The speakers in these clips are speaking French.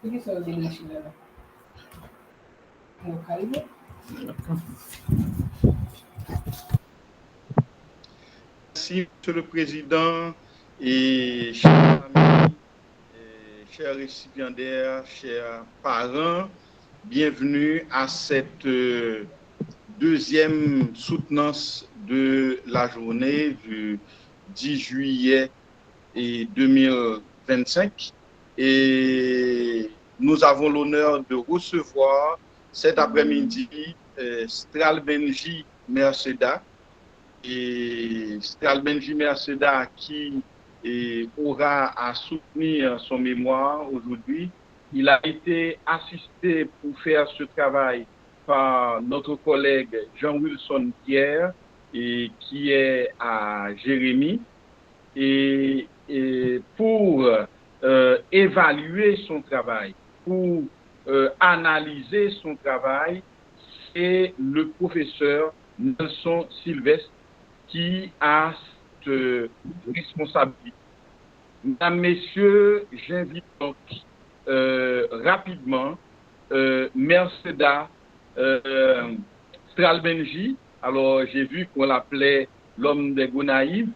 Merci, Monsieur le Président, et chers amis, et chers récipiendaires, chers parents, bienvenue à cette deuxième soutenance de la journée du 10 juillet 2025. Et nous avons l'honneur de recevoir cet après-midi Stral Benji Merceda. Et Stral Benji Merceda qui aura à soutenir son mémoire aujourd'hui. Il a été assisté pour faire ce travail par notre collègue Jean-Wilson Pierre, qui est à Jérémie. Et pour évaluer son travail, pour analyser son travail, c'est le professeur Nelson Sylvestre qui a cette responsabilité. Mesdames, Messieurs, j'invite donc rapidement Merceda Stral Benji. Alors, j'ai vu qu'on l'appelait l'homme des Gonaïves.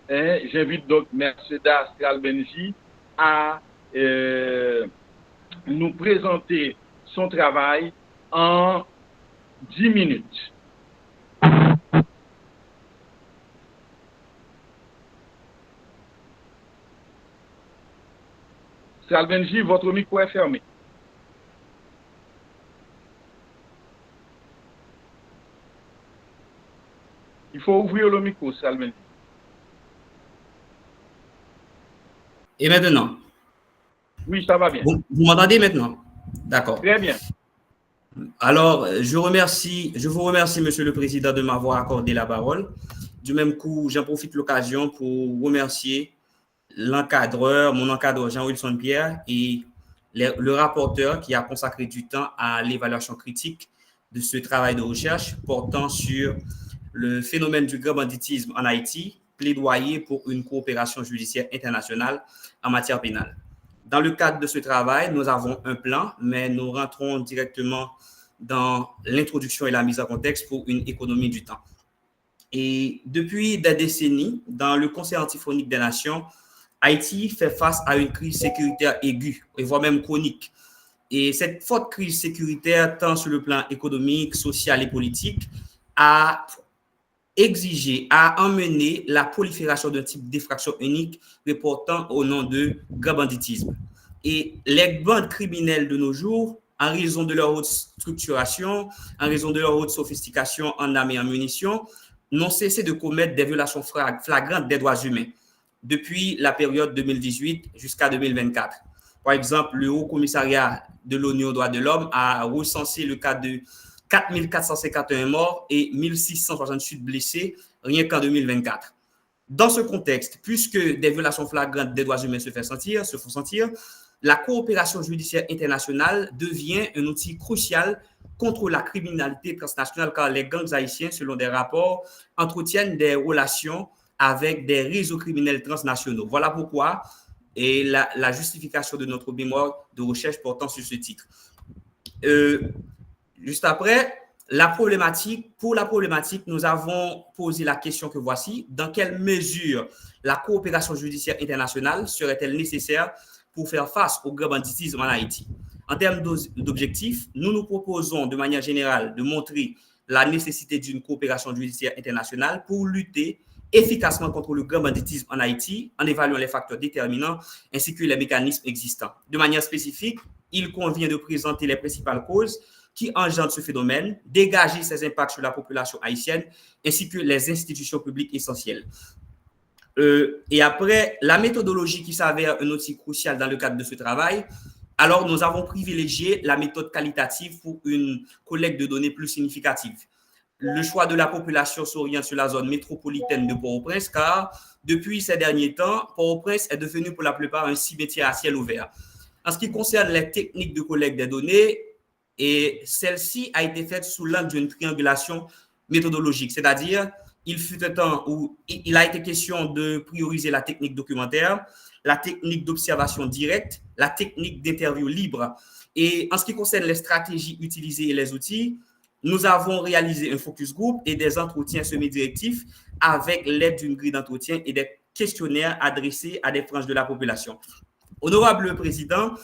J'invite donc Merceda Stral Benji à nous présenter son travail en 10 minutes. Stral Benji, votre micro est fermé. Il faut ouvrir le micro, Stral Benji. Et maintenant? Oui, ça va bien. Vous m'entendez maintenant? D'accord. Très bien. Alors, je vous remercie, Monsieur le Président, de m'avoir accordé la parole. Du même coup, j'en profite de l'occasion pour remercier mon encadreur Jean-Wilson Pierre et le rapporteur qui a consacré du temps à l'évaluation critique de ce travail de recherche portant sur le phénomène du grand banditisme en Haïti, plaidoyer pour une coopération judiciaire internationale en matière pénale. Dans le cadre de ce travail, nous avons un plan, mais nous rentrons directement dans l'introduction et la mise en contexte pour une économie du temps. Et depuis des décennies, dans le Conseil antiphonique des Nations, Haïti fait face à une crise sécuritaire aiguë, et voire même chronique. Et cette forte crise sécuritaire, tant sur le plan économique, social et politique, a emmené la prolifération d'un type d'effraction unique reportant au nom de grand banditisme. Et les bandes criminelles de nos jours, en raison de leur haute structuration, en raison de leur haute sophistication en armes et en munitions, n'ont cessé de commettre des violations flagrantes des droits humains depuis la période 2018 jusqu'à 2024. Par exemple, le Haut Commissariat de l'ONU aux droits de l'homme a recensé le cas de 4 451 morts et 1 668 blessés rien qu'en 2024. Dans ce contexte, puisque des violations flagrantes des droits humains se font sentir, la coopération judiciaire internationale devient un outil crucial contre la criminalité transnationale, car les gangs haïtiens, selon des rapports, entretiennent des relations avec des réseaux criminels transnationaux. Voilà pourquoi la justification de notre mémoire de recherche portant sur ce titre. Juste après, pour la problématique, nous avons posé la question que voici. Dans quelle mesure la coopération judiciaire internationale serait-elle nécessaire pour faire face au grand banditisme en Haïti? En termes d'objectifs, nous nous proposons de manière générale de montrer la nécessité d'une coopération judiciaire internationale pour lutter efficacement contre le grand banditisme en Haïti en évaluant les facteurs déterminants ainsi que les mécanismes existants. De manière spécifique, il convient de présenter les principales causes qui engendrent ce phénomène, dégager ses impacts sur la population haïtienne ainsi que les institutions publiques essentielles. Et après, la méthodologie qui s'avère un outil crucial dans le cadre de ce travail, alors nous avons privilégié la méthode qualitative pour une collecte de données plus significative. Le choix de la population s'oriente sur la zone métropolitaine de Port-au-Prince, car depuis ces derniers temps, Port-au-Prince est devenu pour la plupart un cimetière à ciel ouvert. En ce qui concerne les techniques de collecte des données, et celle-ci a été faite sous l'angle d'une triangulation méthodologique, c'est-à-dire il fut un temps où il a été question de prioriser la technique documentaire, la technique d'observation directe, la technique d'interview libre. Et en ce qui concerne les stratégies utilisées et les outils, nous avons réalisé un focus group et des entretiens semi-directifs avec l'aide d'une grille d'entretien et des questionnaires adressés à des franges de la population. Honorable Président,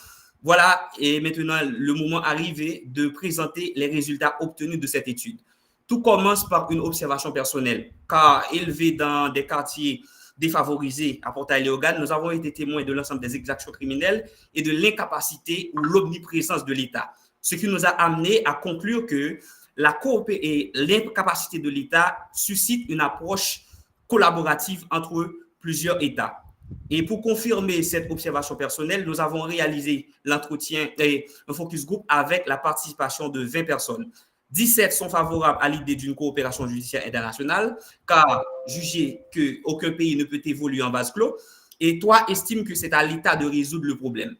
voilà, et maintenant le moment arrivé de présenter les résultats obtenus de cette étude. Tout commence par une observation personnelle, car élevés dans des quartiers défavorisés à Portail-Léogane, nous avons été témoins de l'ensemble des exactions criminelles et de l'incapacité ou l'omniprésence de l'État, ce qui nous a amené à conclure que la coopération et l'incapacité de l'État suscitent une approche collaborative entre plusieurs États. Et pour confirmer cette observation personnelle, nous avons réalisé l'entretien et un focus group avec la participation de 20 personnes. 17 sont favorables à l'idée d'une coopération judiciaire internationale, car jugé qu'aucun pays ne peut évoluer en vase clos, et 3 estiment que c'est à l'État de résoudre le problème.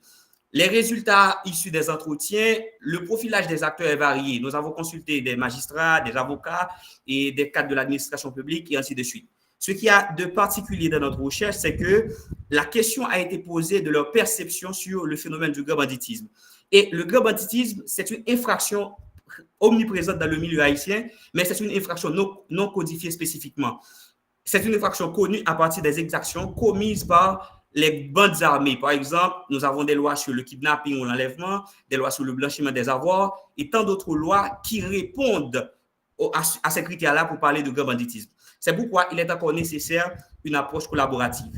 Les résultats issus des entretiens, le profilage des acteurs est varié. Nous avons consulté des magistrats, des avocats et des cadres de l'administration publique et ainsi de suite. Ce qui a de particulier dans notre recherche, c'est que la question a été posée de leur perception sur le phénomène du grand banditisme. Et le grand banditisme, c'est une infraction omniprésente dans le milieu haïtien, mais c'est une infraction non codifiée spécifiquement. C'est une infraction connue à partir des exactions commises par les bandes armées. Par exemple, nous avons des lois sur le kidnapping ou l'enlèvement, des lois sur le blanchiment des avoirs et tant d'autres lois qui répondent à ces critères-là pour parler de grand banditisme. C'est pourquoi il est encore nécessaire une approche collaborative.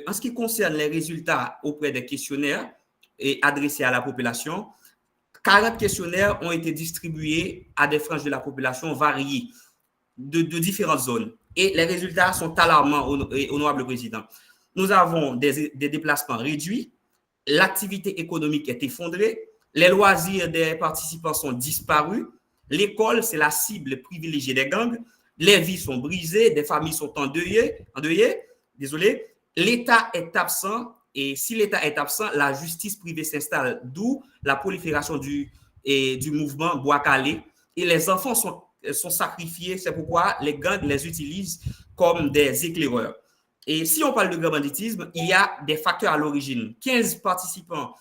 En ce qui concerne les résultats auprès des questionnaires et adressés à la population, 40 questionnaires ont été distribués à des franges de la population variées de différentes zones. Et les résultats sont alarmants, honorable président. Nous avons des déplacements réduits, l'activité économique est effondrée, les loisirs des participants sont disparus, l'école, c'est la cible privilégiée des gangs, les vies sont brisées, des familles sont endeuillées, désolé, l'État est absent, et si l'État est absent, la justice privée s'installe, d'où la prolifération du mouvement Bois Calé, et les enfants sont sacrifiés, c'est pourquoi les gangs les utilisent comme des éclaireurs. Et si on parle de grand banditisme, il y a des facteurs à l'origine. 15 participants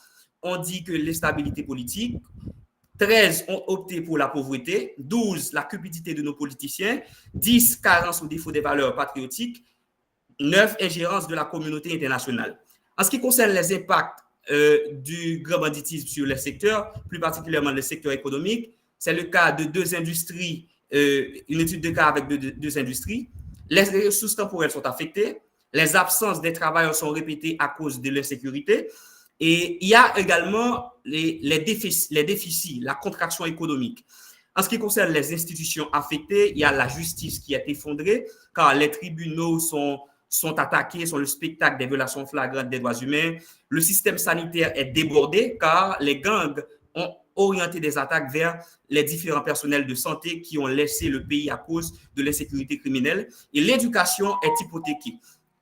ont dit que l'instabilité politique, 13 ont opté pour la pauvreté, 12 la cupidité de nos politiciens, 10 carence ou défaut des valeurs patriotiques, 9 ingérence de la communauté internationale. En ce qui concerne les impacts du grand banditisme sur les secteurs, plus particulièrement le secteur économique, c'est le cas de 2 industries, une étude de cas avec 2 industries. Les ressources temporelles sont affectées, les absences des travailleurs sont répétées à cause de l'insécurité. Et il y a également les déficits, la contraction économique. En ce qui concerne les institutions affectées, il y a la justice qui est effondrée, car les tribunaux sont attaqués, sont le spectacle des violations flagrantes des droits humains. Le système sanitaire est débordé, car les gangs ont orienté des attaques vers les différents personnels de santé qui ont laissé le pays à cause de l'insécurité criminelle. Et l'éducation est hypothéquée.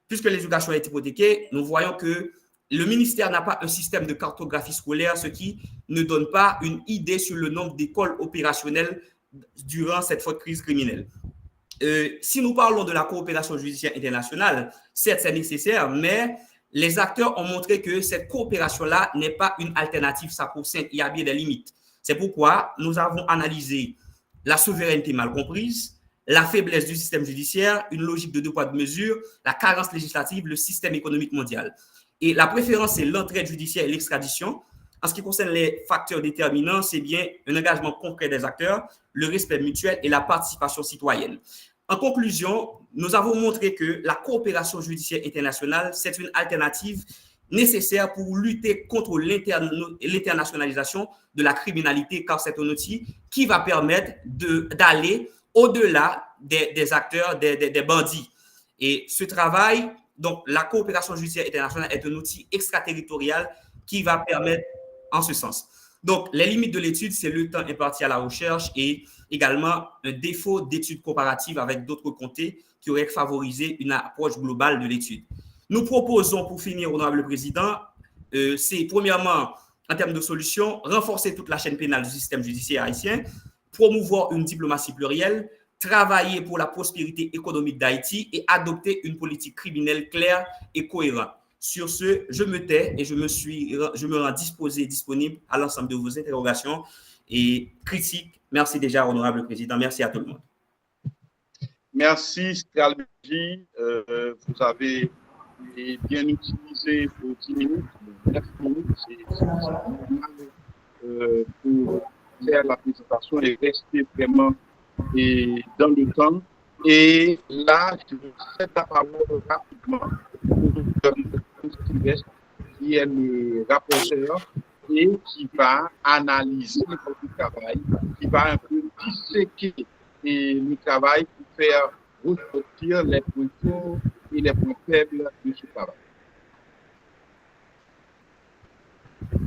Puisque l'éducation est hypothéquée, nous voyons que le ministère n'a pas un système de cartographie scolaire, ce qui ne donne pas une idée sur le nombre d'écoles opérationnelles durant cette forte crise criminelle. Si nous parlons de la coopération judiciaire internationale, certes, c'est nécessaire, mais les acteurs ont montré que cette coopération-là n'est pas une alternative sacro-sainte. Il y a bien des limites. C'est pourquoi nous avons analysé la souveraineté mal comprise, la faiblesse du système judiciaire, une logique de 2 poids 2 mesures, la carence législative, le système économique mondial. Et la préférence, c'est l'entraide judiciaire et l'extradition. En ce qui concerne les facteurs déterminants, c'est bien un engagement concret des acteurs, le respect mutuel et la participation citoyenne. En conclusion, nous avons montré que la coopération judiciaire internationale, c'est une alternative nécessaire pour lutter contre l'internationalisation de la criminalité, car c'est un outil qui va permettre d'aller au-delà des acteurs, des bandits. Et ce travail, donc la coopération judiciaire internationale est un outil extraterritorial qui va permettre en ce sens. Donc, les limites de l'étude, c'est le temps imparti à la recherche et également un défaut d'études comparatives avec d'autres comtés qui auraient favorisé une approche globale de l'étude. Nous proposons, pour finir, honorable président, c'est premièrement, en termes de solutions, renforcer toute la chaîne pénale du système judiciaire haïtien, promouvoir une diplomatie plurielle, travailler pour la prospérité économique d'Haïti et adopter une politique criminelle claire et cohérente. Sur ce, je me tais et je me rends disponible à l'ensemble de vos interrogations et critiques. Merci déjà, honorable président. Merci à tout le monde. Merci, Scalbenji. Vous avez bien utilisé vos 10 minutes, 9 minutes. C'est normal pour faire la présentation et rester vraiment dans le temps. Et là, je vais céder la parole rapidement au Sylvestre, qui est le rapporteur et qui va analyser votre travail, qui va un peu disséquer le travail pour faire ressortir les points forts et les points faibles de ce travail.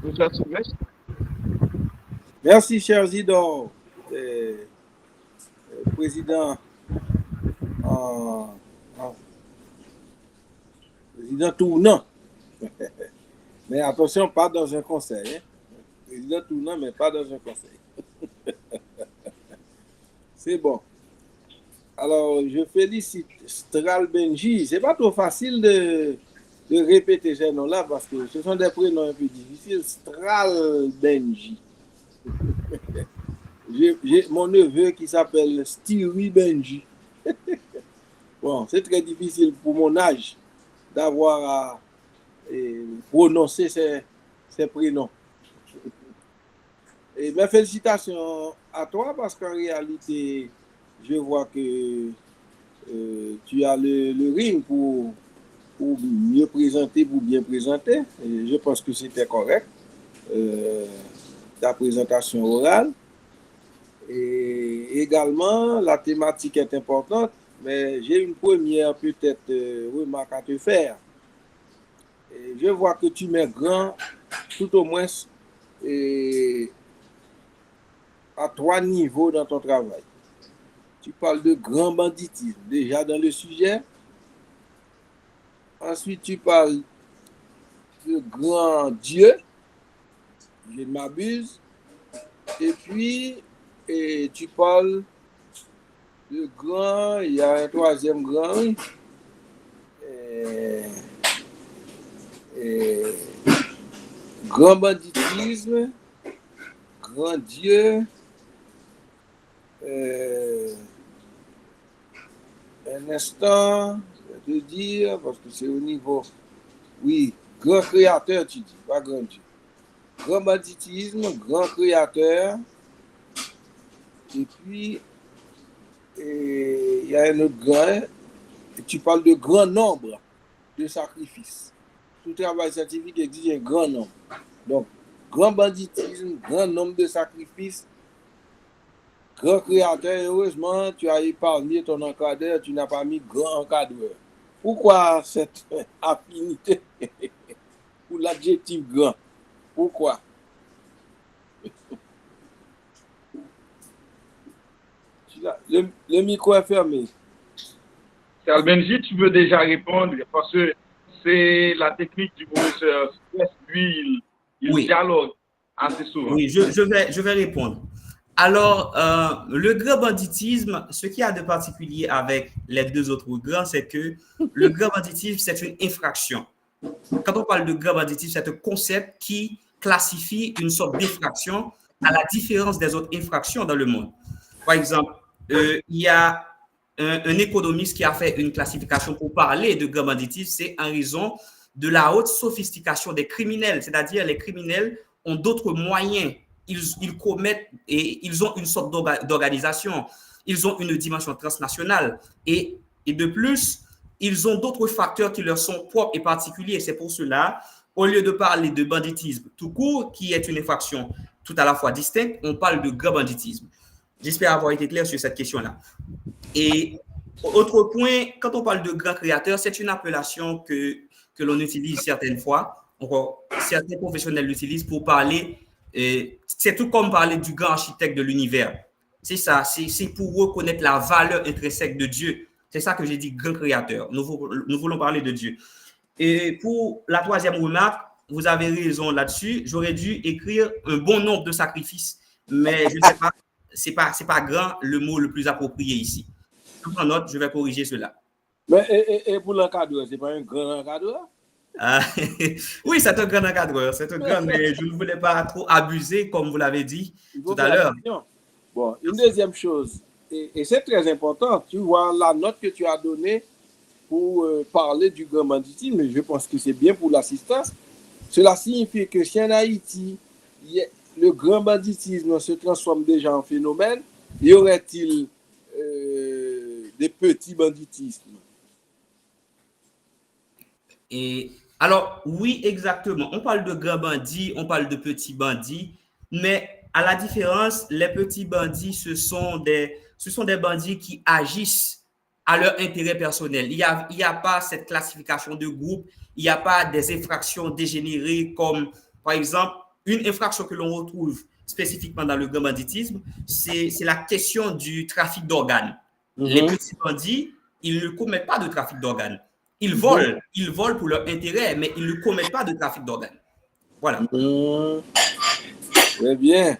Monsieur Sylvestre. Merci, cher Zidon, président président tournant. Mais attention, pas dans un conseil. Hein? Président tournant, mais pas dans un conseil. C'est bon. Alors, je félicite Stralbenji. C'est pas trop facile de répéter ces noms-là parce que ce sont des prénoms un peu difficiles. Stralbenji. J'ai mon neveu qui s'appelle Stiri Benji. Bon, c'est très difficile pour mon âge d'avoir à prononcer ces prénoms. Et mes félicitations à toi parce qu'en réalité, je vois que tu as le ring pour mieux présenter, pour bien présenter. Et je pense que c'était correct, ta présentation orale. Et également, la thématique est importante, mais j'ai une première peut-être remarque à te faire. Et je vois que tu mets grand, tout au moins, à 3 niveaux dans ton travail. Tu parles de grand banditisme, déjà dans le sujet. Ensuite, tu parles de grand Dieu, je ne m'abuse. Et puis, tu parles de grand, il y a un troisième grand, grand banditisme, grand Dieu, un instant, je vais te dire, parce que c'est au niveau, oui, grand créateur, tu dis, pas grand Dieu. Grand banditisme, grand créateur, et puis, il y a un autre grand, et tu parles de grand nombre de sacrifices. Tout travail scientifique exige un grand nombre. Donc, grand banditisme, grand nombre de sacrifices, grand créateur, heureusement, tu as épargné ton encadreur, tu n'as pas mis grand encadreur. Pourquoi cette affinité pour l'adjectif grand? Pourquoi? Le micro est fermé. Scalbenji, tu veux déjà répondre parce que c'est la technique du professeur Stress. Lui, il Oui. dialogue assez souvent. Oui, je vais répondre. Alors, le grand banditisme, ce qu'il y a de particulier avec les deux autres grands, c'est que le grand banditisme, c'est une infraction. Quand on parle de grand banditisme, c'est un concept qui classifie une sorte d'infraction à la différence des autres infractions dans le monde. Par exemple, il y a un économiste qui a fait une classification pour parler de grand banditisme, c'est en raison de la haute sophistication des criminels, c'est-à-dire les criminels ont d'autres moyens. Ils commettent et ils ont une sorte d'organisation. Ils ont une dimension transnationale. Et de plus, ils ont d'autres facteurs qui leur sont propres et particuliers. C'est pour cela, au lieu de parler de banditisme tout court, qui est une infraction tout à la fois distincte, on parle de grand banditisme. J'espère avoir été clair sur cette question-là. Et autre point, quand on parle de grand créateur, c'est une appellation que l'on utilise certaines fois. Encore, certains professionnels l'utilisent pour parler. C'est tout comme parler du grand architecte de l'univers. C'est ça, c'est pour reconnaître la valeur intrinsèque de Dieu. C'est ça que j'ai dit, grand créateur. Nous voulons parler de Dieu. Et pour la troisième remarque, vous avez raison là-dessus. J'aurais dû écrire un bon nombre de sacrifices, mais je ne sais pas, c'est pas grand le mot le plus approprié ici. En note, je vais corriger cela. Mais et pour l'encadreur, c'est pas un grand encadreur? Ah, oui, c'est un grand encadreur. C'est un grand, mais je ne voulais pas trop abuser, comme vous l'avez dit Il tout faut à faire l'heure. attention. Bon, une deuxième chose, et c'est très important, tu vois la note que tu as donnée pour parler du grand banditisme, je pense que c'est bien pour l'assistance. Cela signifie que si en Haïti, le grand banditisme se transforme déjà en phénomène, y aurait-il des petits banditismes? Et alors, oui, exactement. On parle de grands bandits, on parle de petits bandits, mais à la différence, les petits bandits, ce sont des bandits qui agissent à leur intérêt personnel. Il y a pas cette classification de groupe, il n'y a pas des infractions dégénérées comme, par exemple, une infraction que l'on retrouve spécifiquement dans le grand banditisme, c'est la question du trafic d'organes. Les petits bandits, ils ne commettent pas de trafic d'organes. Ils volent pour leur intérêt, mais ils ne commettent pas de trafic d'organes. Voilà. Très bien.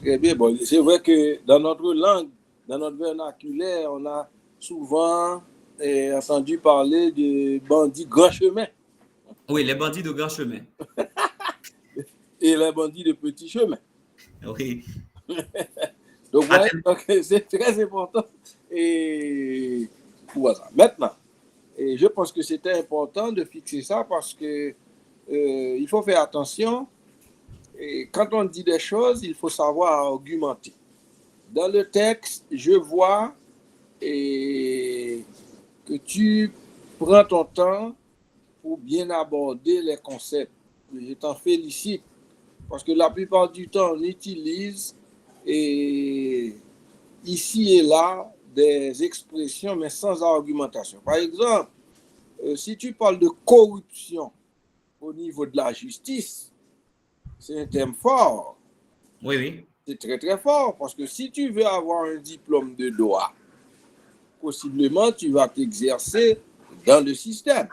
Très bien. Bon, c'est vrai que dans notre langue, dans notre vernaculaire, on a souvent entendu parler de bandits grand chemin. Oui, les bandits de grand chemin. Et les bandits de petit chemin. Oui. Donc, voilà, donc c'est très important. Et voilà. Maintenant, et je pense que c'était important de fixer ça parce que il faut faire attention. Et quand on dit des choses, il faut savoir argumenter. Dans le texte, je vois que tu prends ton temps pour bien aborder les concepts. Je t'en félicite parce que la plupart du temps, on utilise ici et là des expressions, mais sans argumentation. Par exemple, si tu parles de corruption au niveau de la justice, c'est un thème fort. Oui, oui. C'est très, très fort parce que si tu veux avoir un diplôme de droit, possiblement tu vas t'exercer dans le système.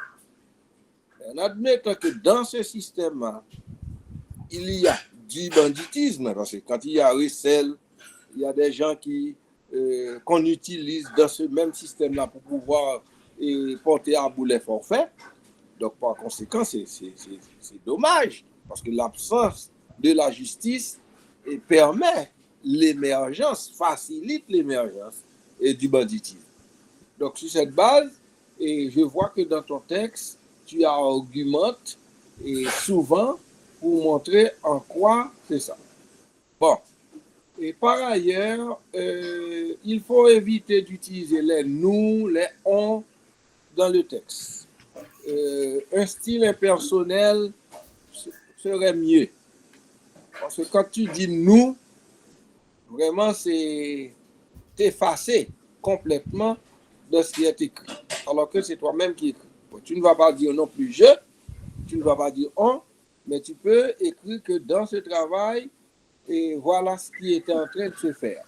En admettant que dans ce système-là, il y a du banditisme, parce que quand il y a recel, il y a des gens qu'on utilise dans ce même système-là pour pouvoir porter à bout les forfaits. Donc, par conséquent, c'est dommage, parce que l'absence de la justice permet l'émergence, facilite l'émergence du banditisme. Donc, sur cette base, et je vois que dans ton texte, tu argumentes et souvent pour montrer en quoi c'est ça. Bon. Et par ailleurs, il faut éviter d'utiliser les nous, les on dans le texte. Un style impersonnel serait mieux. Parce que quand tu dis nous, vraiment, c'est t'effacer complètement de ce qui est écrit. Alors que c'est toi-même qui écris. Bon, tu ne vas pas dire non plus je, tu ne vas pas dire on, mais tu peux écrire que dans ce travail, et voilà ce qui était en train de se faire.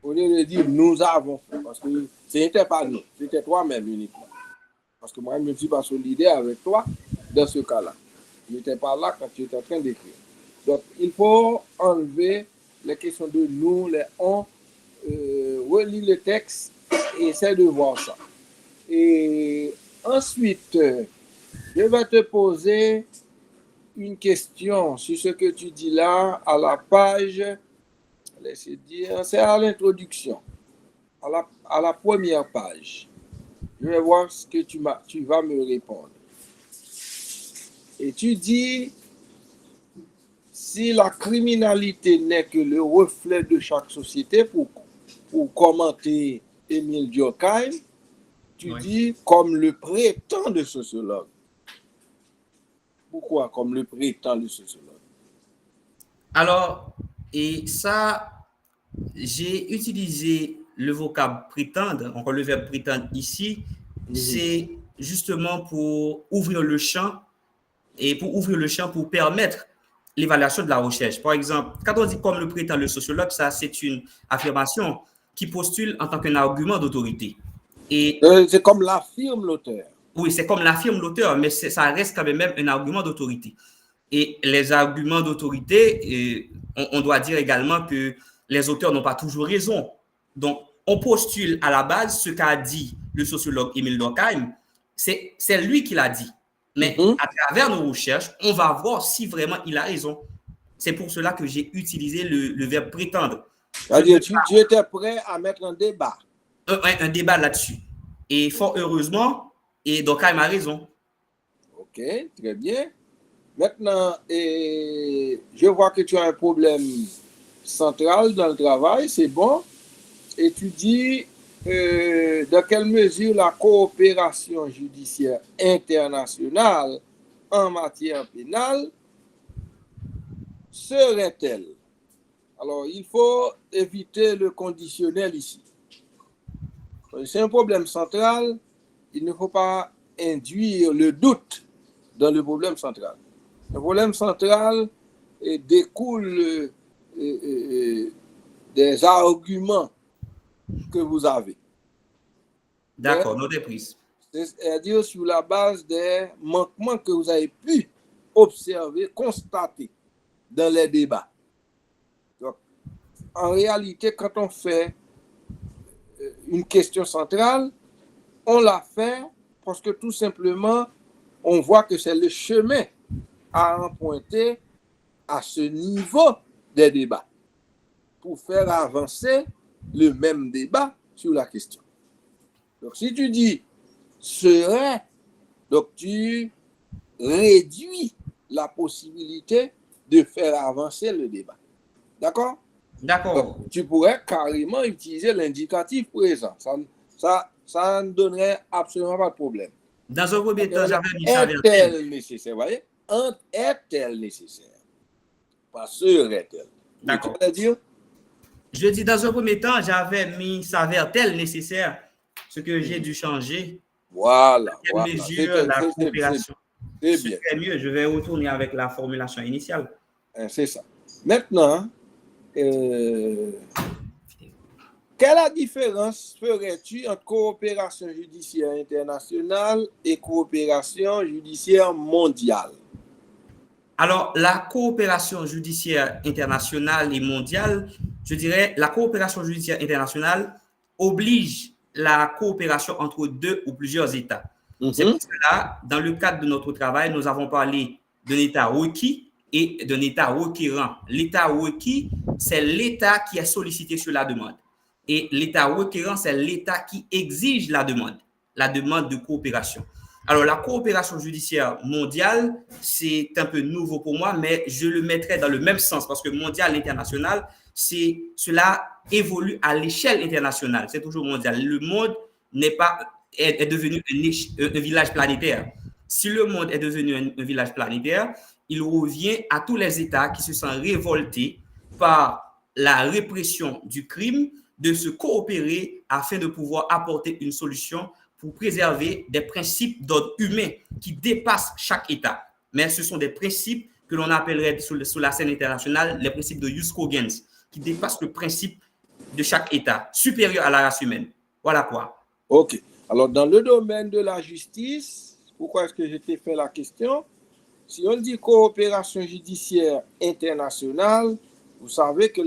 Au lieu de dire nous avons fait, parce que ce n'était pas nous, c'était toi-même uniquement. Parce que moi, je ne suis pas solidaire avec toi dans ce cas-là. Je n'étais pas là quand tu étais en train d'écrire. Donc, il faut enlever les questions de nous, les on, relis le texte et essaie de voir ça. Et ensuite, je vais te poser une question sur ce que tu dis là à la page, laissez dire, c'est à l'introduction, à la première page. Je vais voir ce que tu vas me répondre. Et tu dis, si la criminalité n'est que le reflet de chaque société, pour commenter Émile Durkheim, tu dis comme le prétend le sociologue. Pourquoi comme le prétend le sociologue? Alors, et ça, j'ai utilisé le vocable prétendre, encore le verbe prétendre ici, c'est justement pour ouvrir le champ et pour permettre l'évaluation de la recherche. Par exemple, quand on dit comme le prétend le sociologue, ça c'est une affirmation qui postule en tant qu'un argument d'autorité. Et c'est comme l'affirme l'auteur. Oui, c'est comme l'affirme l'auteur, mais ça reste quand même un argument d'autorité. Et les arguments d'autorité, on doit dire également que les auteurs n'ont pas toujours raison. Donc, on postule à la base ce qu'a dit le sociologue Émile Durkheim, c'est lui qui l'a dit. Mais à travers nos recherches, on va voir si vraiment il a raison. C'est pour cela que j'ai utilisé le verbe prétendre. C'est-à-dire, tu étais prêt à mettre un débat. Un débat là-dessus. Et fort heureusement, et donc il m'a raison. Ok, très bien. Maintenant, je vois que tu as un problème central dans le travail, c'est bon. Et tu dis dans quelle mesure la coopération judiciaire internationale en matière pénale serait-elle? Alors, il faut éviter le conditionnel ici. C'est un problème central, il ne faut pas induire le doute dans le problème central. Le problème central découle des arguments que vous avez. D'accord, notez prise. C'est-à-dire sur la base des manquements que vous avez pu observer, constater dans les débats. Donc, en réalité, quand on fait une question centrale, on la fait parce que tout simplement, on voit que c'est le chemin à emprunter à ce niveau des débats pour faire avancer le même débat sur la question. Donc, si tu dis serait, donc tu réduis la possibilité de faire avancer le débat. D'accord? D'accord. Tu pourrais carrément utiliser l'indicatif présent. Ça ne donnerait absolument pas de problème. Dans un premier temps, j'avais mis ça. Est-elle nécessaire? Vous voyez? Est-elle nécessaire? Pas serait-elle. D'accord. Tu veux dire? Je dis dans un premier temps, j'avais mis s'avère-t-elle nécessaire, ce que j'ai dû changer. Voilà. Quelle mesure la coopération? C'est bien. C'est mieux, je vais retourner avec la formulation initiale. C'est ça. Maintenant, quelle différence ferais-tu entre coopération judiciaire internationale et coopération judiciaire mondiale? Alors, la coopération judiciaire internationale et mondiale, je dirais, la coopération judiciaire internationale oblige la coopération entre deux ou plusieurs États. C'est pour cela, dans le cadre de notre travail, nous avons parlé d'un État requis et d'un État requérant. L'État requis, c'est l'État qui est sollicité sur la demande. Et l'État requérant, c'est l'État qui exige la demande de coopération. Alors, la coopération judiciaire mondiale, c'est un peu nouveau pour moi, mais je le mettrai dans le même sens parce que mondial, international, cela évolue à l'échelle internationale. C'est toujours mondial. Le monde est devenu un village planétaire. Si le monde est devenu un village planétaire, il revient à tous les États qui se sentent révoltés par la répression du crime de se coopérer afin de pouvoir apporter une solution pour préserver des principes d'ordre humain qui dépassent chaque État. Mais ce sont des principes que l'on appellerait sur la scène internationale les principes de jus cogens, qui dépassent le principe de chaque État, supérieur à la race humaine. Voilà quoi. OK. Alors, dans le domaine de la justice, pourquoi est-ce que je t'ai fait la question? Si on dit coopération judiciaire internationale, vous savez que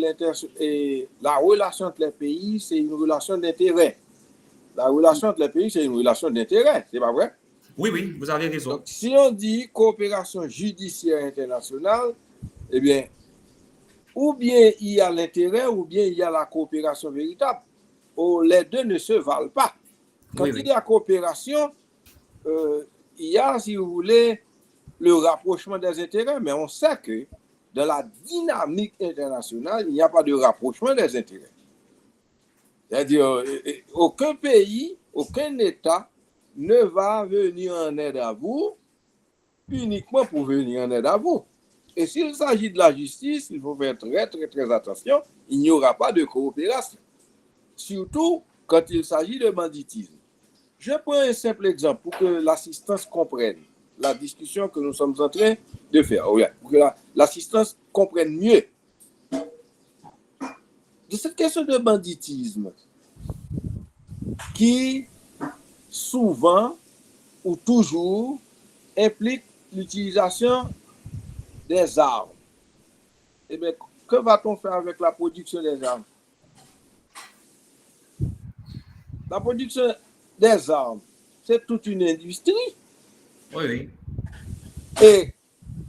la relation entre les pays, c'est une relation d'intérêt. La relation entre les pays, c'est une relation d'intérêt, c'est pas vrai? Oui, oui, vous avez raison. Donc, si on dit coopération judiciaire internationale, eh bien, ou bien il y a l'intérêt, ou bien il y a la coopération véritable. Les deux ne se valent pas. Quand il y a coopération, il y a, si vous voulez, le rapprochement des intérêts, mais on sait que dans la dynamique internationale, il n'y a pas de rapprochement des intérêts. C'est-à-dire, aucun pays, aucun État ne va venir en aide à vous uniquement pour venir en aide à vous. Et s'il s'agit de la justice, il faut faire très, très, très attention, il n'y aura pas de coopération. Surtout quand il s'agit de banditisme. Je prends un simple exemple pour que l'assistance comprenne la discussion que nous sommes en train de faire. Pour que l'assistance comprenne mieux. De cette question de banditisme qui souvent ou toujours implique l'utilisation des armes. Eh bien, que va-t-on faire avec la production des armes? La production des armes, c'est toute une industrie. Oui, oui. Et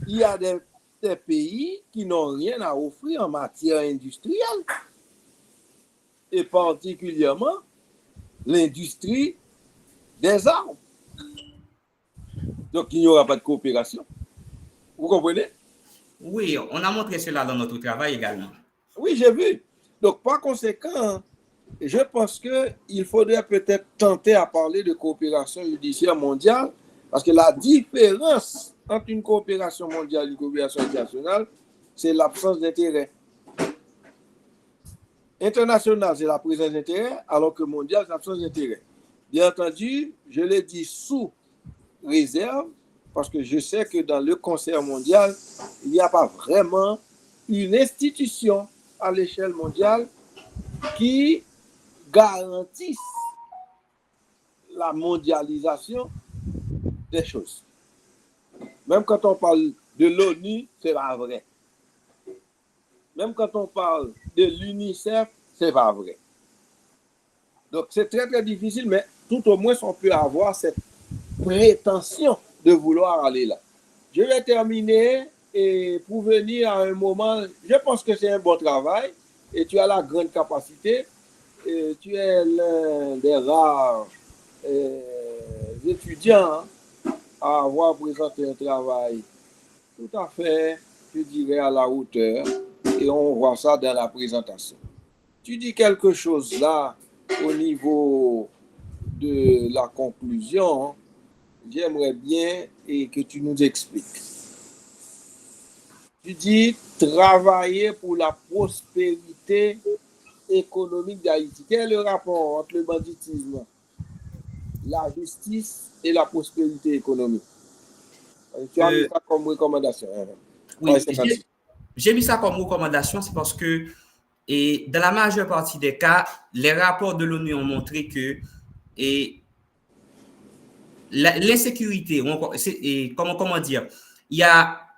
il y a des pays qui n'ont rien à offrir en matière industrielle. Et particulièrement l'industrie des armes. Donc, il n'y aura pas de coopération. Vous comprenez? Oui, on a montré cela dans notre travail également. Oui, j'ai vu. Donc, par conséquent, je pense qu'il faudrait peut-être tenter à parler de coopération judiciaire mondiale, parce que la différence entre une coopération mondiale et une coopération internationale, c'est l'absence d'intérêt. International, c'est la présence d'intérêt, alors que mondial, c'est l'absence d'intérêt. Bien entendu, je l'ai dit sous réserve, parce que je sais que dans le concert mondial, il n'y a pas vraiment une institution à l'échelle mondiale qui garantisse la mondialisation des choses. Même quand on parle de l'ONU, c'est pas vrai. Même quand on parle de l'UNICEF, c'est pas vrai. Donc c'est très très difficile, mais tout au moins on peut avoir cette prétention de vouloir aller là. Je vais terminer et pour venir à un moment, je pense que c'est un bon travail et tu as la grande capacité. Et tu es l'un des rares étudiants à avoir présenté un travail tout à fait, je dirais, à la hauteur. Et on voit ça dans la présentation. Tu dis quelque chose là au niveau de la conclusion. J'aimerais bien et que tu nous expliques. Tu dis travailler pour la prospérité économique d'Haïti. Quel est le rapport entre le banditisme, la justice et la prospérité économique? Tu as mis ça comme recommandation. Oui, j'ai mis ça comme recommandation, c'est parce que dans la majeure partie des cas, les rapports de l'ONU ont montré que l'insécurité, comment dire,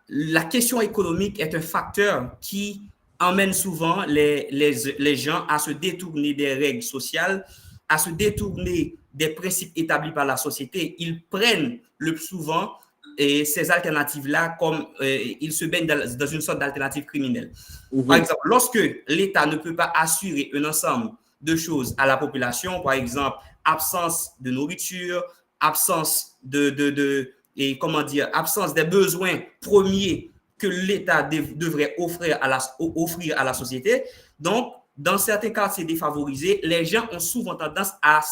la question économique est un facteur qui emmène souvent les gens à se détourner des règles sociales, à se détourner des principes établis par la société. Ils prennent le plus souvent ces alternatives-là comme ils se baignent dans une sorte d'alternative criminelle. Par exemple, lorsque l'État ne peut pas assurer un ensemble de choses à la population, par exemple, absence de nourriture, absence absence des besoins premiers que l'État devrait offrir à la société. Donc, dans certains quartiers défavorisés, les gens ont souvent tendance à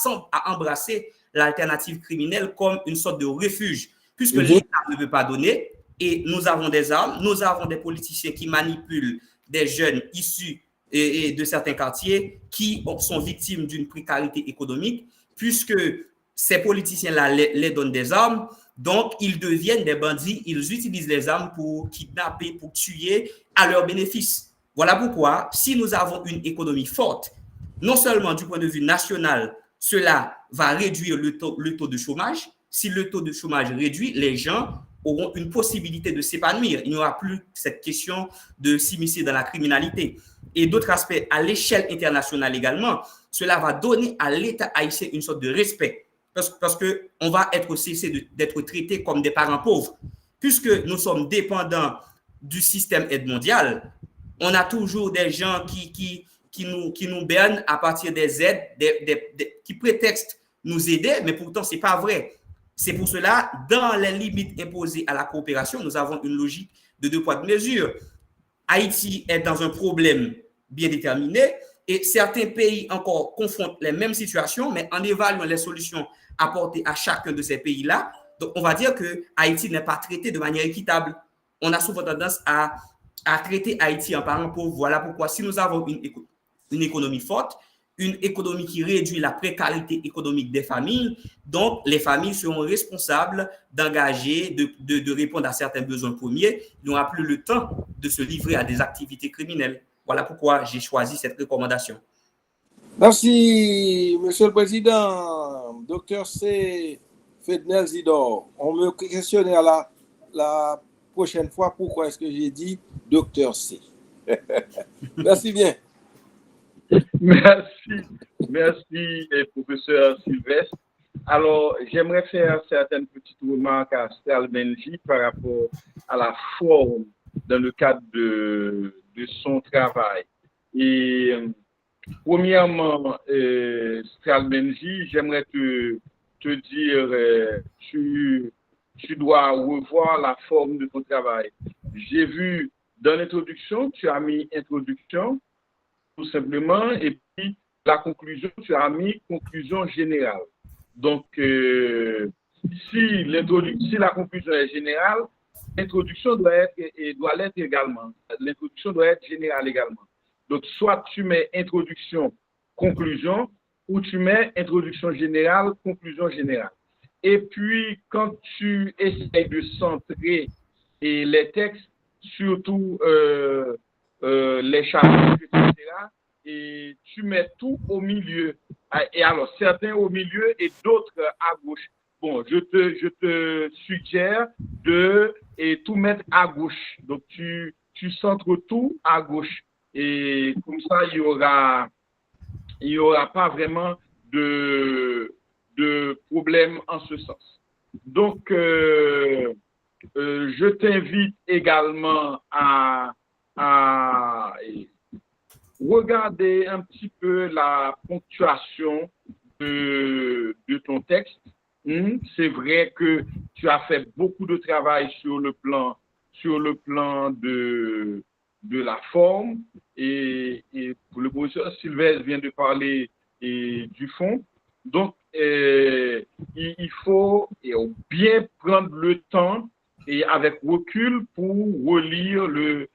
embrasser l'alternative criminelle comme une sorte de refuge, puisque l'État ne peut pas donner et nous avons des armes, nous avons des politiciens qui manipulent des jeunes issus de certains quartiers qui sont victimes d'une précarité économique, puisque ces politiciens-là les donnent des armes, donc ils deviennent des bandits, ils utilisent les armes pour kidnapper, pour tuer à leur bénéfice. Voilà pourquoi, si nous avons une économie forte, non seulement du point de vue national, cela va réduire le taux de chômage. Si le taux de chômage réduit, les gens auront une possibilité de s'épanouir. Il n'y aura plus cette question de s'immiscer dans la criminalité. Et d'autres aspects, à l'échelle internationale également, cela va donner à l'État haïtien une sorte de respect. Parce qu'on va être cessé d'être traités comme des parents pauvres. Puisque nous sommes dépendants du système aide mondiale, on a toujours des gens qui nous bernent à partir des aides, qui prétextent nous aider, mais pourtant, ce n'est pas vrai. C'est pour cela, dans les limites imposées à la coopération, nous avons une logique de 2 poids 2 mesures. Haïti est dans un problème bien déterminé et certains pays encore confrontent les mêmes situations, mais en évaluant les solutions apportées à chacun de ces pays-là, donc on va dire que Haïti n'est pas traité de manière équitable. On a souvent tendance à traiter Haïti en parent pauvre. Voilà pourquoi si nous avons une économie forte, une économie qui réduit la précarité économique des familles, donc les familles seront responsables d'engager, de répondre à certains besoins premiers. Il n'y aura plus le temps de se livrer à des activités criminelles. Voilà pourquoi j'ai choisi cette recommandation. Merci, Monsieur le Président. Docteur C. Fednel Zidore, on me questionnait à la prochaine fois pourquoi est-ce que j'ai dit Docteur C. Merci bien. Merci, professeur Sylvestre. Alors, j'aimerais faire certaines petites remarques à Astral Benji par rapport à la forme dans le cadre de son travail. Et premièrement, Astral Benji, j'aimerais te dire, tu dois revoir la forme de ton travail. J'ai vu dans l'introduction, tu as mis introduction, tout simplement, et puis la conclusion, tu as mis conclusion générale. Donc, si la conclusion est générale, l'introduction doit l'être également. L'introduction doit être générale également. Donc, soit tu mets introduction, conclusion, ou tu mets introduction générale, conclusion générale. Et puis, quand tu essaies de centrer les textes, surtout les chapitres, etc., et tu mets tout au milieu. Et alors, certains au milieu et d'autres à gauche. Bon, je te suggère de tout mettre à gauche. Donc, tu centres tout à gauche. Et comme ça, il y aura pas vraiment de problème en ce sens. Donc, je t'invite également à regarder un petit peu la ponctuation de ton texte. C'est vrai que tu as fait beaucoup de travail sur le plan de la forme et le professeur Sylvestre vient de parler du fond. Donc, il faut bien prendre le temps et avec recul pour relire le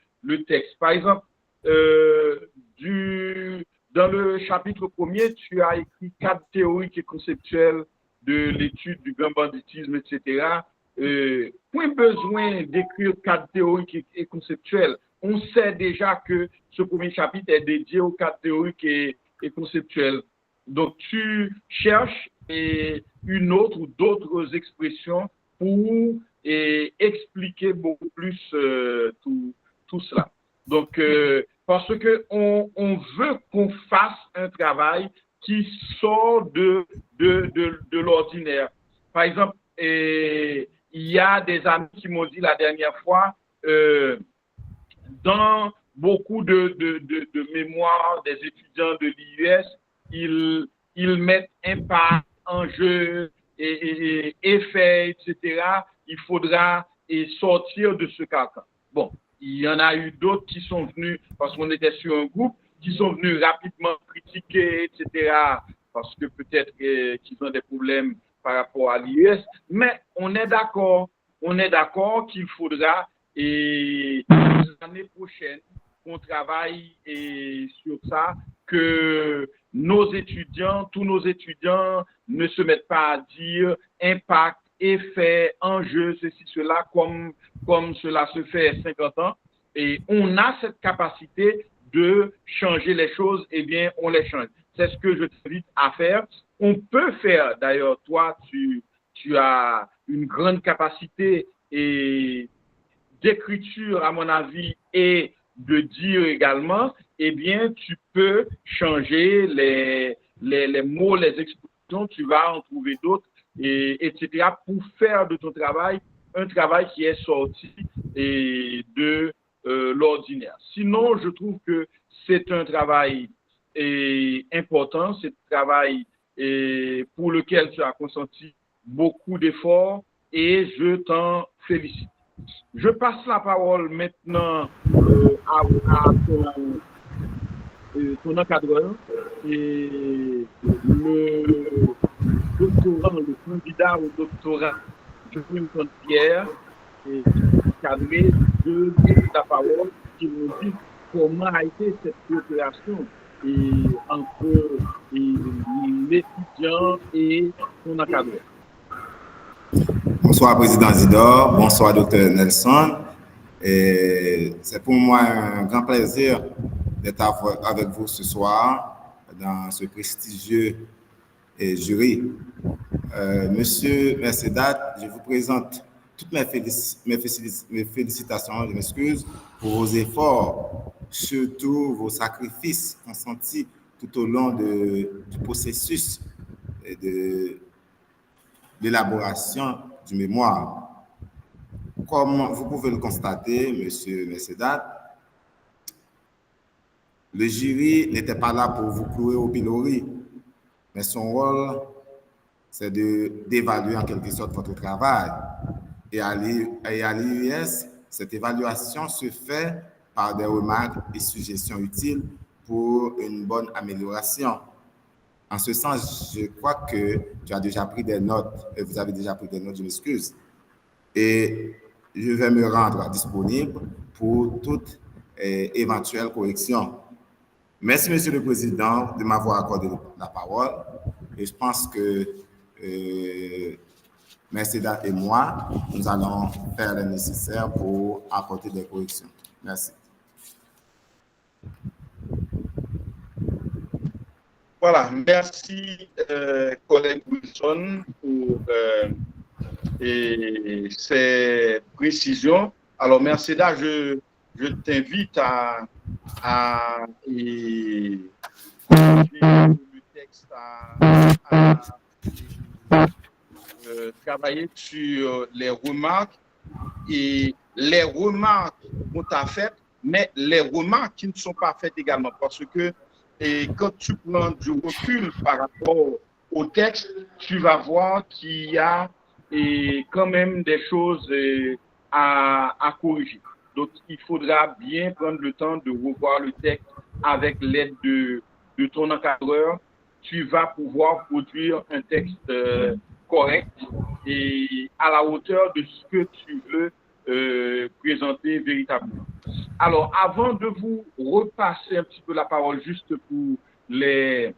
texte. Par exemple, dans le chapitre 1er, tu as écrit 4 théoriques et conceptuelles de l'étude du grand banditisme, etc. Point besoin d'écrire 4 théoriques et conceptuelles. On sait déjà que ce premier chapitre est dédié aux 4 théoriques et conceptuelles. Donc, tu cherches une autre ou d'autres expressions pour expliquer beaucoup plus tout cela. Donc, parce que on veut qu'on fasse un travail qui sort de l'ordinaire. Par exemple, il y a des amis qui m'ont dit la dernière fois, dans beaucoup de mémoires des étudiants de l'IUS, ils mettent impact, enjeu, effet, etc. Il faudra sortir de ce carcan. Bon, il y en a eu d'autres qui sont venus, parce qu'on était sur un groupe, qui sont venus rapidement critiquer, etc., parce que peut-être qu'ils ont des problèmes par rapport à l'IUS. Mais on est d'accord qu'il faudra, et l'année prochaine, qu'on travaille sur ça, que tous nos étudiants ne se mettent pas à dire impact, effet, enjeu, ceci, cela, comme cela se fait 50 ans. Et on a cette capacité de changer les choses, eh bien, on les change. C'est ce que je t'invite à faire. On peut faire, d'ailleurs, toi, tu as une grande capacité d'écriture, à mon avis, et de dire également, eh bien, tu peux changer les mots, les expressions, tu vas en trouver d'autres, etc., pour faire de ton travail un travail qui est sorti de l'ordinaire. Sinon, je trouve que c'est un travail important, c'est un travail pour lequel tu as consenti beaucoup d'efforts et je t'en félicite. Je passe la parole maintenant à ton encadreur et le doctorant, le candidat au doctorat, Joachim Pierre, et encadré de la parole qui nous dit comment a été cette coopération entre l'étudiant et son encadreur. Bonsoir, Président Zidore. Bonsoir, Dr. Nelson. C'est pour moi un grand plaisir d'être avec vous ce soir dans ce prestigieux jury. Monsieur Mercedat, je vous présente toutes mes félicitations, je m'excuse, pour vos efforts, surtout vos sacrifices consentis tout au long du processus de l'élaboration du mémoire. Comme vous pouvez le constater, M. Mercedat, le jury n'était pas là pour vous clouer au pilori, mais son rôle, c'est d'évaluer en quelque sorte votre travail. Et à l'IUS, cette évaluation se fait par des remarques et suggestions utiles pour une bonne amélioration. En ce sens, je crois que tu as déjà pris des notes, et vous avez déjà pris des notes, je m'excuse. Et je vais me rendre disponible pour toute éventuelle correction. Merci, Monsieur le Président, de m'avoir accordé la parole. Et je pense que Mercedat et moi, nous allons faire le nécessaire pour apporter des corrections. Merci. Voilà, merci collègue Wilson pour ces précisions. Alors, Mercedat, je t'invite à le texte, travailler sur les remarques et les remarques qu'on t'a faites, mais les remarques qui ne sont pas faites également, parce que quand tu prends du recul par rapport au texte, tu vas voir qu'il y a quand même des choses à corriger. Donc, il faudra bien prendre le temps de revoir le texte avec l'aide de ton encadreur. Tu vas pouvoir produire un texte correct et à la hauteur de ce que tu veux présenter véritablement. Alors, avant de vous repasser un petit peu la parole juste pour les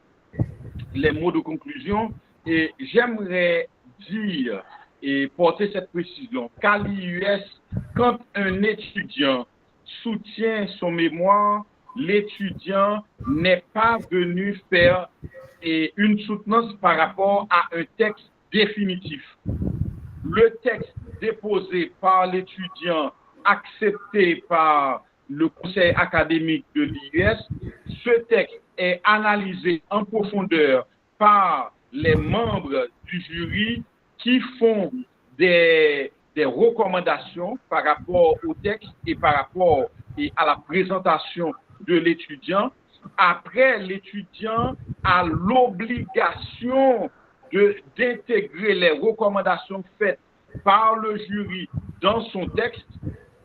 mots de conclusion, et j'aimerais dire et porter cette précision qu'à l'IUS, quand un étudiant soutient son mémoire, l'étudiant n'est pas venu faire une soutenance par rapport à un texte définitif. Le texte déposé par l'étudiant, accepté par le conseil académique de l'IUS, ce texte est analysé en profondeur par les membres du jury qui font des recommandations par rapport au texte et par rapport à la présentation de l'étudiant. Après, l'étudiant a l'obligation d'intégrer les recommandations faites par le jury dans son texte,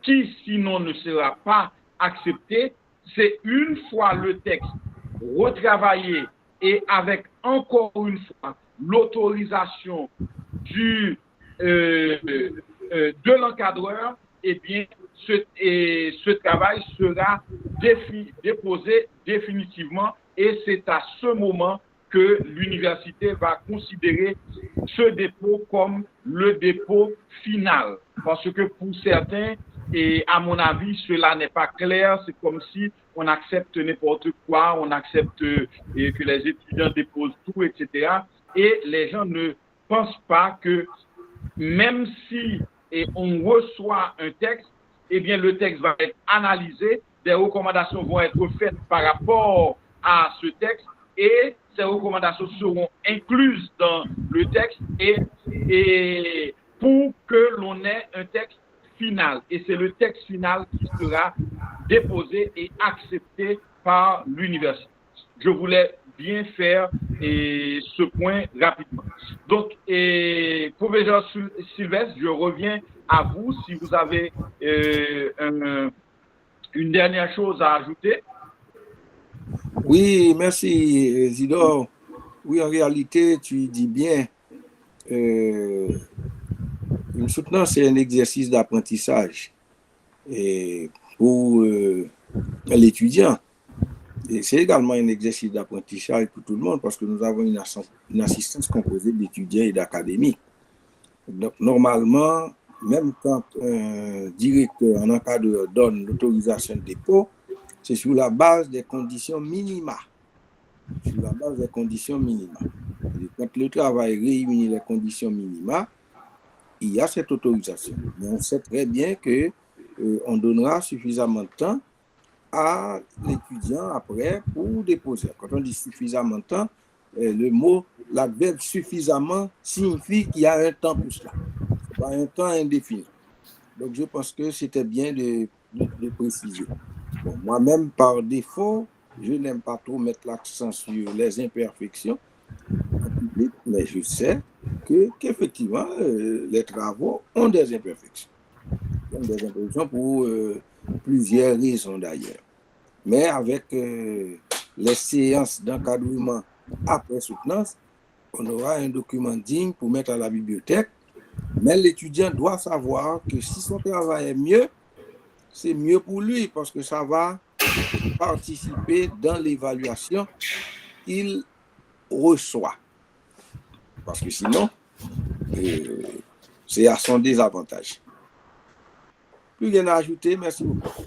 qui sinon ne sera pas accepté. C'est une fois le texte retravaillé et avec encore une fois l'autorisation de l'encadreur, eh bien, ce travail sera déposé définitivement et c'est à ce moment que l'université va considérer ce dépôt comme le dépôt final. Parce que pour certains, et à mon avis, cela n'est pas clair. C'est comme si on accepte n'importe quoi, on accepte que les étudiants déposent tout, etc. Et les gens ne pensent pas que même si on reçoit un texte, eh bien le texte va être analysé, des recommandations vont être faites par rapport à ce texte et ces recommandations seront incluses dans le texte et pour que l'on ait un texte final. Et c'est le texte final qui sera déposé et accepté par l'université. Je voulais bien faire ce point rapidement. Donc, professeur Sylvestre, je reviens à vous si vous avez une dernière chose à ajouter. Oui, merci Isidore. Oui, en réalité, tu dis bien, une soutenance, c'est un exercice d'apprentissage pour l'étudiant. Et c'est également un exercice d'apprentissage pour tout le monde parce que nous avons une assistance composée d'étudiants et d'académiques. Donc, normalement, même quand un directeur, un encadreur donne l'autorisation de dépôt, c'est sur la base des conditions minima. Sur la base des conditions minima. Et quand le travail réunit les conditions minima, il y a cette autorisation. Mais on sait très bien qu'on donnera suffisamment de temps à l'étudiant après pour déposer. Quand on dit suffisamment de temps, le mot, l'adverbe suffisamment signifie qu'il y a un temps pour cela. Ce n'est pas un temps indéfini. Donc, je pense que c'était bien de préciser. Bon, moi-même, par défaut, je n'aime pas trop mettre l'accent sur les imperfections en public, mais je sais qu'effectivement, les travaux ont des imperfections. Ils ont des imperfections pour plusieurs raisons d'ailleurs. Mais avec les séances d'encadrement après soutenance, on aura un document digne pour mettre à la bibliothèque. Mais l'étudiant doit savoir que si son travail est mieux, c'est mieux pour lui parce que ça va participer dans l'évaluation qu'il reçoit. Parce que sinon, c'est à son désavantage. Plus rien à ajouter, merci beaucoup.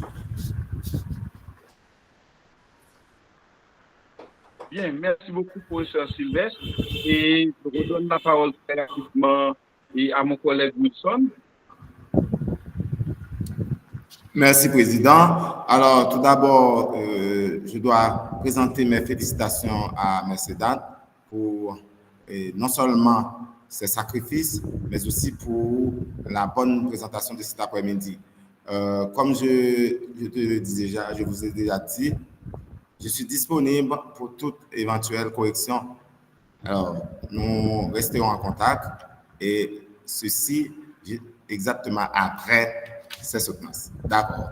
Bien, merci beaucoup, professeur Sylvestre. Et je redonne la parole très rapidement à mon collègue Wilson. Merci, Président. Alors, tout d'abord, je dois présenter mes félicitations à Mercedat pour non seulement ses sacrifices, mais aussi pour la bonne présentation de cet après-midi. Comme je vous ai déjà dit, je suis disponible pour toute éventuelle correction. Alors, nous resterons en contact et ceci exactement après ces soutenances. D'accord.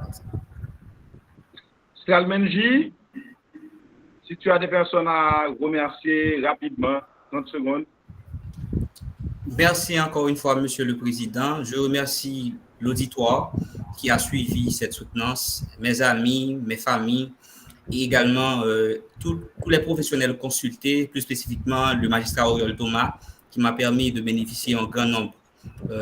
Salmenji, si tu as des personnes à remercier rapidement, 30 secondes. Merci encore une fois, Monsieur le Président. Je remercie l'auditoire qui a suivi cette soutenance, mes amis, mes familles et également tous les professionnels consultés, plus spécifiquement le magistrat Auriol Thomas, qui m'a permis de bénéficier un grand nombre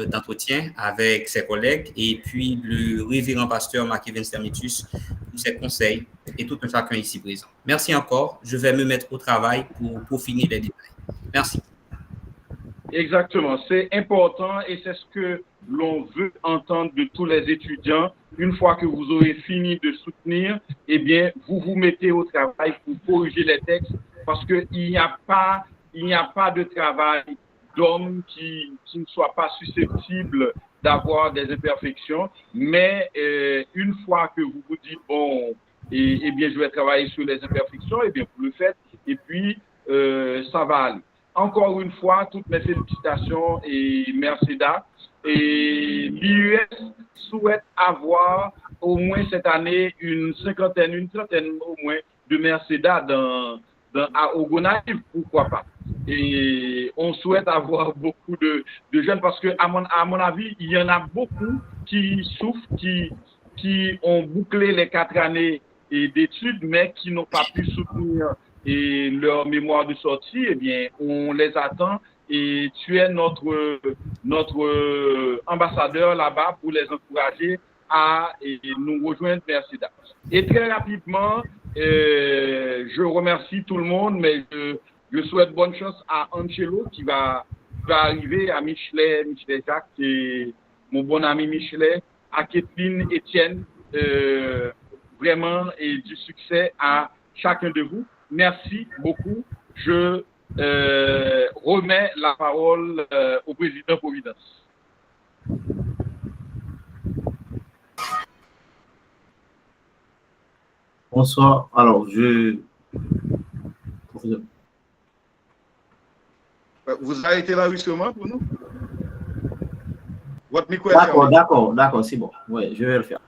d'entretiens avec ses collègues, et puis le révérend pasteur Marc-Evans Termitus pour ses conseils et tout un chacun ici présent. Merci encore. Je vais me mettre au travail pour finir les détails. Merci. Exactement, c'est important et c'est ce que l'on veut entendre de tous les étudiants. Une fois que vous aurez fini de soutenir, eh bien, vous vous mettez au travail pour corriger les textes parce qu'il n'y a pas de travail d'homme qui ne soit pas susceptible d'avoir des imperfections. Mais une fois que vous vous dites, bon, eh bien, je vais travailler sur les imperfections, eh bien, vous le faites et puis ça va aller. Encore une fois, toutes mes félicitations et Mercedat. Et l'IUS souhaite avoir au moins cette année une trentaine au moins de Mercedat au Gonaïves, pourquoi pas. Et on souhaite avoir beaucoup de jeunes parce que, à mon avis, il y en a beaucoup qui souffrent, qui ont bouclé les 4 années d'études, mais qui n'ont pas pu soutenir et leur mémoire de sortie, eh bien, on les attend et tu es notre ambassadeur là-bas pour les encourager à nous rejoindre. Merci. Et très rapidement, je remercie tout le monde, mais je souhaite bonne chance à Angelo qui va arriver, à Michelet Jacques, et mon bon ami Michelet, à Kathleen Etienne, vraiment, et du succès à chacun de vous. Merci beaucoup. Je remets la parole au président Providence. Bonsoir. Alors, Vous arrêtez l'enregistrement pour nous? Votre micro est d'accord, c'est bon. Oui, je vais le faire.